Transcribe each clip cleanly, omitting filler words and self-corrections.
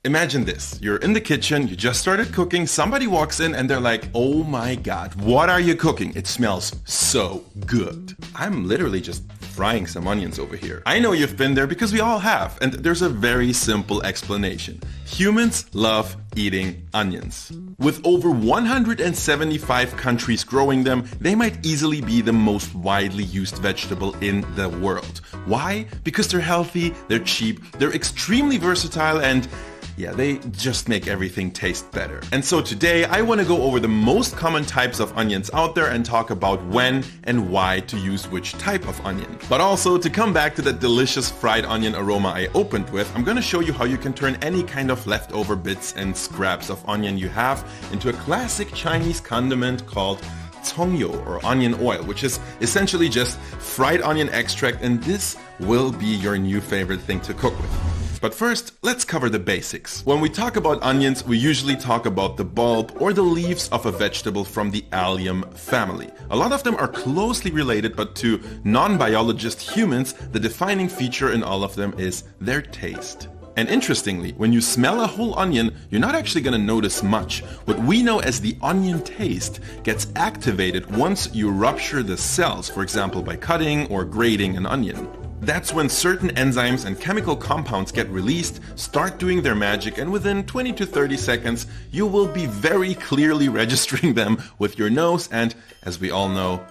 Imagine this, you're in the kitchen, you just started cooking, somebody walks in and they're like, oh my god, what are you cooking? It smells so good. I'm literally just frying some onions over here. I know you've been there because we all have, and there's a very simple explanation. Humans love eating onions. With over 175 countries growing them, they might easily be the most widely used vegetable in the world. Why? Because they're healthy, they're cheap, they're extremely versatile, and yeah, they just make everything taste better. And so today I want to go over the most common types of onions out there and talk about when and why to use which type of onion. But also, to come back to that delicious fried onion aroma I opened with, I'm going to show you how you can turn any kind of leftover bits and scraps of onion you have into a classic Chinese condiment called Congyo, or onion oil, which is essentially just fried onion extract, and this will be your new favorite thing to cook with. But first, let's cover the basics. When we talk about onions, we usually talk about the bulb or the leaves of a vegetable from the allium family. A lot of them are closely related, but to non-biologist humans, the defining feature in all of them is their taste. And interestingly, when you smell a whole onion, you're not actually going to notice much. What we know as the onion taste gets activated once you rupture the cells, for example by cutting or grating an onion. That's when certain enzymes and chemical compounds get released, start doing their magic, and within 20 to 30 seconds, you will be very clearly registering them with your nose and, as we all know,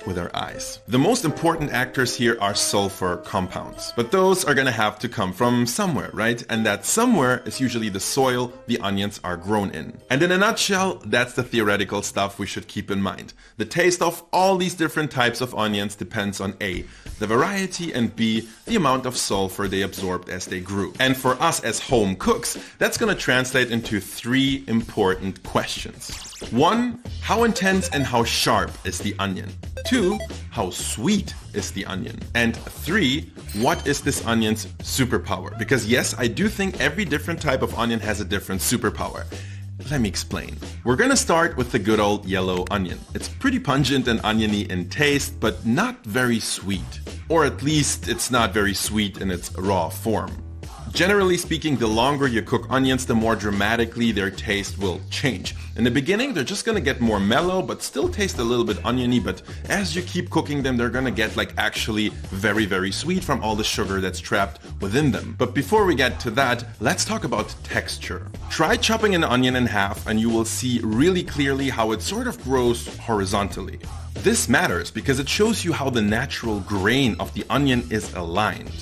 with our eyes. The most important actors here are sulfur compounds, but those are gonna have to come from somewhere, right? And that somewhere is usually the soil the onions are grown in. And in a nutshell, that's the theoretical stuff we should keep in mind. The taste of all these different types of onions depends on A, the variety, and B, the amount of sulfur they absorbed as they grew. And for us as home cooks, that's gonna translate into three important questions. 1. How intense and how sharp is the onion? 2. How sweet is the onion? And 3. What is this onion's superpower? Because yes, I do think every different type of onion has a different superpower. Let me explain. We're gonna start with the good old yellow onion. It's pretty pungent and oniony in taste, but not very sweet. Or at least it's not very sweet in its raw form. Generally speaking, the longer you cook onions, the more dramatically their taste will change. In the beginning, they're just gonna get more mellow, but still taste a little bit oniony, but as you keep cooking them, they're gonna get like actually very, very sweet from all the sugar that's trapped within them. But before we get to that, let's talk about texture. Try chopping an onion in half and you will see really clearly how it sort of grows horizontally. This matters because it shows you how the natural grain of the onion is aligned.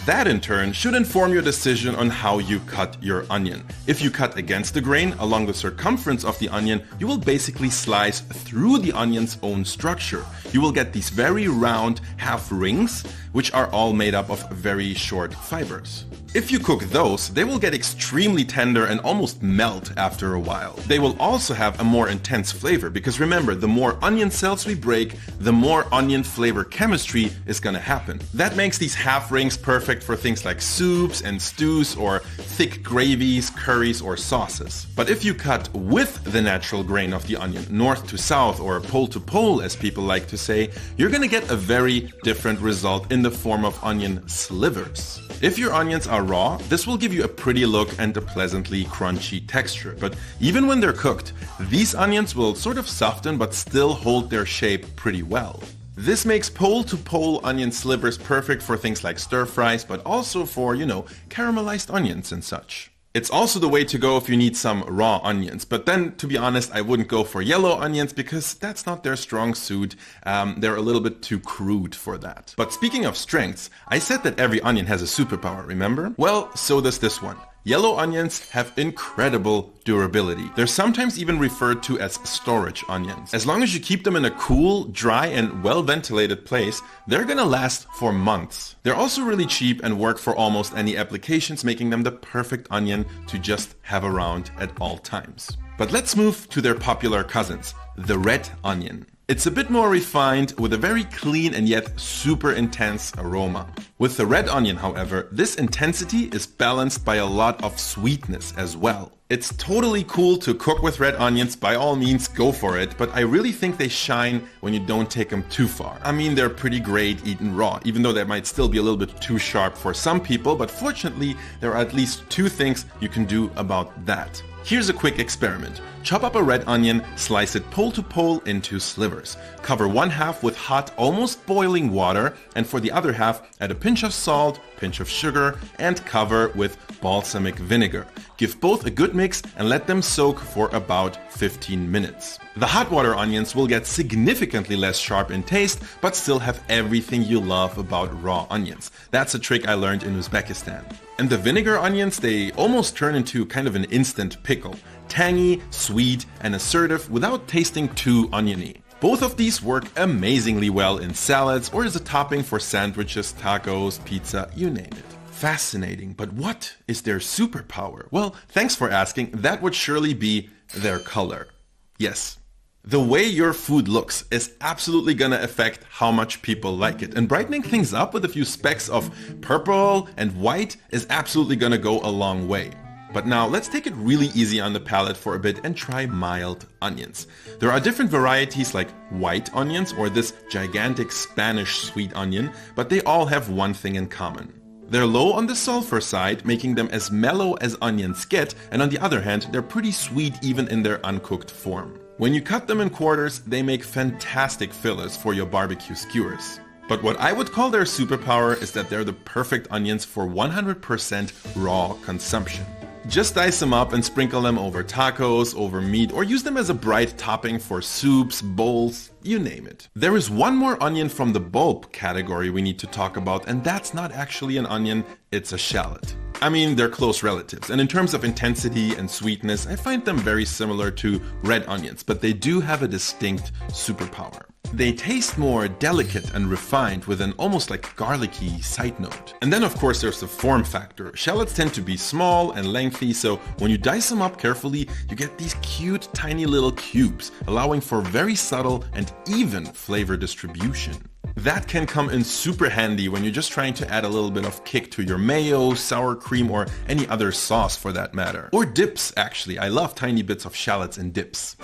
That in turn should inform your decision on how you cut your onion. If you cut against the grain along the circumference of the onion, you will basically slice through the onion's own structure. You will get these very round half rings, which are all made up of very short fibers. If you cook those, they will get extremely tender and almost melt after a while. They will also have a more intense flavor because remember, the more onion cells we break, the more onion flavor chemistry is gonna happen. That makes these half rings perfect for things like soups and stews or thick gravies, curries or sauces. But if you cut with the natural grain of the onion, north to south or pole to pole as people like to say, you're gonna get a very different result in the form of onion slivers. If your onions are raw, this will give you a pretty look and a pleasantly crunchy texture. But even when they're cooked, these onions will sort of soften but still hold their shape pretty well. This makes pole-to-pole onion slivers perfect for things like stir fries, but also for, caramelized onions and such. It's also the way to go if you need some raw onions, but then, to be honest, I wouldn't go for yellow onions because that's not their strong suit. They're a little bit too crude for that. But speaking of strengths, I said that every onion has a superpower, remember? Well, so does this one. Yellow onions have incredible durability. They're sometimes even referred to as storage onions. As long as you keep them in a cool, dry, and well-ventilated place, they're gonna last for months. They're also really cheap and work for almost any applications, making them the perfect onion to just have around at all times. But let's move to their popular cousins, the red onion. It's a bit more refined with a very clean and yet super intense aroma. With the red onion, however, this intensity is balanced by a lot of sweetness as well. It's totally cool to cook with red onions, by all means go for it, but I really think they shine when you don't take them too far. I mean, they're pretty great eaten raw, even though they might still be a little bit too sharp for some people, but fortunately there are at least two things you can do about that. Here's a quick experiment. Chop up a red onion, slice it pole to pole into slivers. Cover one half with hot, almost boiling water, and for the other half, add a pinch of salt, pinch of sugar, and cover with balsamic vinegar. Give both a good mix and let them soak for about 15 minutes. The hot water onions will get significantly less sharp in taste, but still have everything you love about raw onions. That's a trick I learned in Uzbekistan. And the vinegar onions, they almost turn into kind of an instant pickle. Tangy, sweet, and assertive without tasting too oniony. Both of these work amazingly well in salads or as a topping for sandwiches, tacos, pizza, you name it. Fascinating, but what is their superpower? Well, thanks for asking. That would surely be their color. Yes. The way your food looks is absolutely gonna affect how much people like it. And brightening things up with a few specks of purple and white is absolutely gonna go a long way. But now let's take it really easy on the palate for a bit and try mild onions. There are different varieties like white onions or this gigantic Spanish sweet onion, but they all have one thing in common. They're low on the sulfur side, making them as mellow as onions get, and on the other hand, they're pretty sweet even in their uncooked form. When you cut them in quarters, they make fantastic fillers for your barbecue skewers. But what I would call their superpower is that they're the perfect onions for 100% raw consumption. Just dice them up and sprinkle them over tacos, over meat, or use them as a bright topping for soups, bowls, you name it. There is one more onion from the bulb category we need to talk about, and that's not actually an onion, it's a shallot. I mean, they're close relatives, and in terms of intensity and sweetness, I find them very similar to red onions, but they do have a distinct superpower. They taste more delicate and refined with an almost like garlicky side note. And then of course there's the form factor. Shallots tend to be small and lengthy, so when you dice them up carefully, you get these cute tiny little cubes, allowing for very subtle and even flavor distribution. That can come in super handy when you're just trying to add a little bit of kick to your mayo, sour cream, or any other sauce for that matter. Or dips, actually. I love tiny bits of shallots in dips.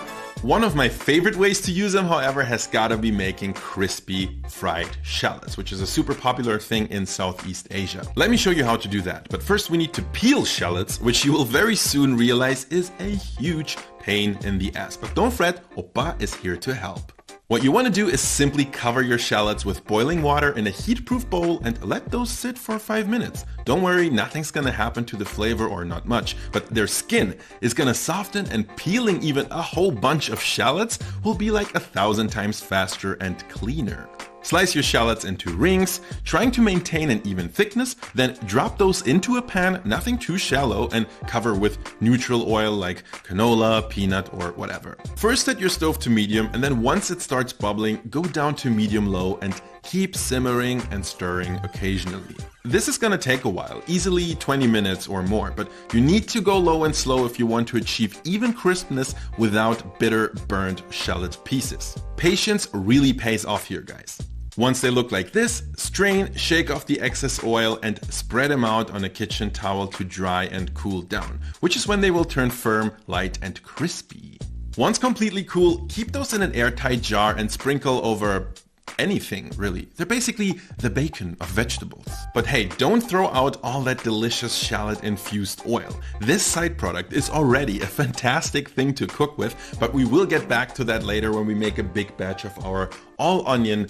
One of my favorite ways to use them, however, has gotta be making crispy fried shallots, which is a super popular thing in Southeast Asia. Let me show you how to do that. But first we need to peel shallots, which you will very soon realize is a huge pain in the ass. But don't fret, Oppa is here to help. What you want to do is simply cover your shallots with boiling water in a heat-proof bowl and let those sit for 5 minutes. Don't worry, nothing's gonna happen to the flavor, or not much, but their skin is gonna soften, and peeling even a whole bunch of shallots will be like 1,000 times faster and cleaner. Slice your shallots into rings, trying to maintain an even thickness, then drop those into a pan, nothing too shallow, and cover with neutral oil like canola, peanut, or whatever. First set your stove to medium, and then once it starts bubbling, go down to medium-low and keep simmering and stirring occasionally. This is gonna take a while, easily 20 minutes or more, but you need to go low and slow if you want to achieve even crispness without bitter, burnt shallot pieces. Patience really pays off here, guys. Once they look like this, strain, shake off the excess oil, and spread them out on a kitchen towel to dry and cool down, which is when they will turn firm, light, and crispy. Once completely cool, keep those in an airtight jar and sprinkle over anything, really. They're basically the bacon of vegetables. But hey, don't throw out all that delicious shallot-infused oil. This side product is already a fantastic thing to cook with, but we will get back to that later when we make a big batch of our all-onion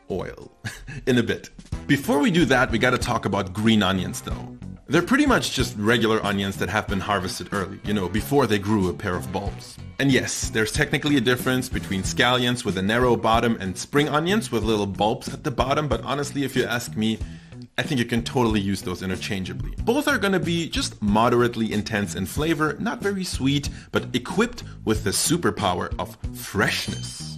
oil in a bit. Before we do that, we gotta talk about green onions though. They're pretty much just regular onions that have been harvested early, you know, before they grew a pair of bulbs. And yes, there's technically a difference between scallions with a narrow bottom and spring onions with little bulbs at the bottom, but honestly, if you ask me, I think you can totally use those interchangeably. Both are gonna be just moderately intense in flavor, not very sweet, but equipped with the superpower of freshness.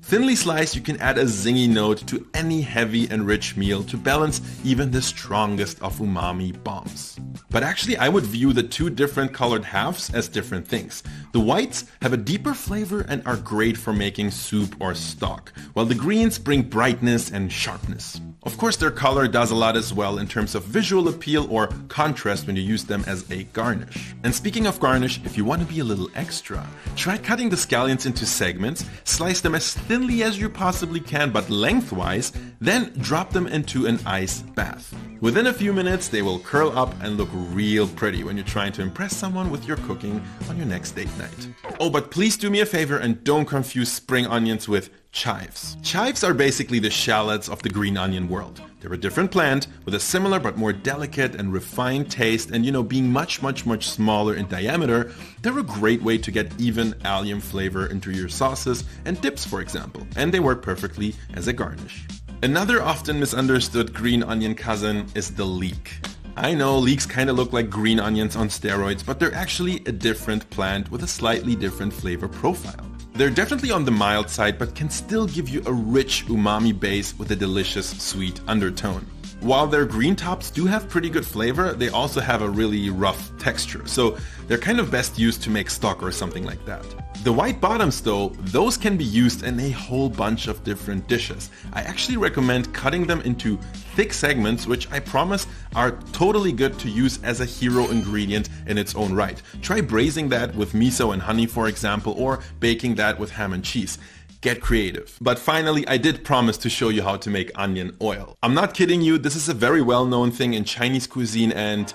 Thinly sliced, you can add a zingy note to any heavy and rich meal to balance even the strongest of umami bombs. But actually, I would view the two different colored halves as different things. The whites have a deeper flavor and are great for making soup or stock, while the greens bring brightness and sharpness. Of course, their color does a lot as well in terms of visual appeal or contrast when you use them as a garnish. And speaking of garnish, if you want to be a little extra, try cutting the scallions into segments, slice them as thinly as you possibly can but lengthwise, then drop them into an ice bath. Within a few minutes, they will curl up and look real pretty when you're trying to impress someone with your cooking on your next date night. Oh, but please do me a favor and don't confuse spring onions with chives. Chives are basically the shallots of the green onion world. They're a different plant with a similar but more delicate and refined taste, and being much smaller in diameter, they're a great way to get even allium flavor into your sauces and dips, for example, and they work perfectly as a garnish. Another often misunderstood green onion cousin is the leek. I know leeks kind of look like green onions on steroids, but they're actually a different plant with a slightly different flavor profile. They're definitely on the mild side, but can still give you a rich umami base with a delicious sweet undertone. While their green tops do have pretty good flavor, they also have a really rough texture, so they're kind of best used to make stock or something like that. The white bottoms though, those can be used in a whole bunch of different dishes. I actually recommend cutting them into thick segments, which I promise are totally good to use as a hero ingredient in its own right. Try braising that with miso and honey, for example, or baking that with ham and cheese. Get creative. But finally, I did promise to show you how to make onion oil. I'm not kidding you, this is a very well-known thing in Chinese cuisine and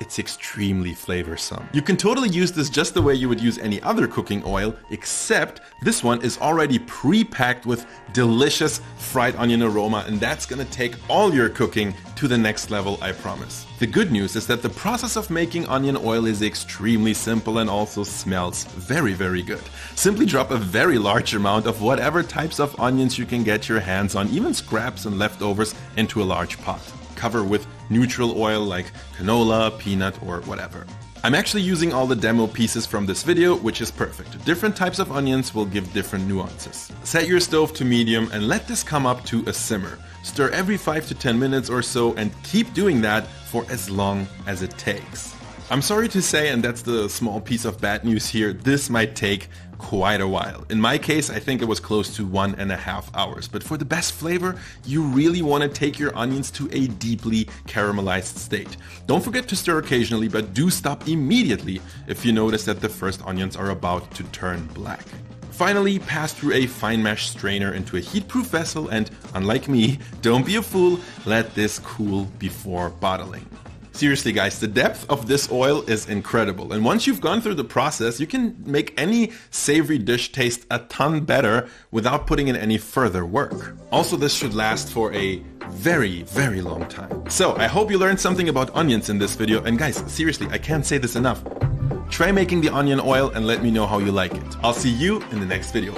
it's extremely flavorsome. You can totally use this just the way you would use any other cooking oil, except this one is already pre-packed with delicious fried onion aroma, and that's gonna take all your cooking to the next level, I promise. The good news is that the process of making onion oil is extremely simple and also smells very good. Simply drop a very large amount of whatever types of onions you can get your hands on, even scraps and leftovers, into a large pot. Cover with neutral oil like canola, peanut, or whatever. I'm actually using all the demo pieces from this video, which is perfect. Different types of onions will give different nuances. Set your stove to medium and let this come up to a simmer. Stir every 5 to 10 minutes or so and keep doing that for as long as it takes. I'm sorry to say, and that's the small piece of bad news here, this might take quite a while. In my case, I think it was close to 1.5 hours. But for the best flavor, you really want to take your onions to a deeply caramelized state. Don't forget to stir occasionally, but do stop immediately if you notice that the first onions are about to turn black. Finally, pass through a fine mesh strainer into a heat-proof vessel and, unlike me, don't be a fool, let this cool before bottling. Seriously guys, the depth of this oil is incredible, and once you've gone through the process, you can make any savory dish taste a ton better without putting in any further work. Also, this should last for a very long time. So, I hope you learned something about onions in this video, and guys, seriously, I can't say this enough. Try making the onion oil and let me know how you like it. I'll see you in the next video.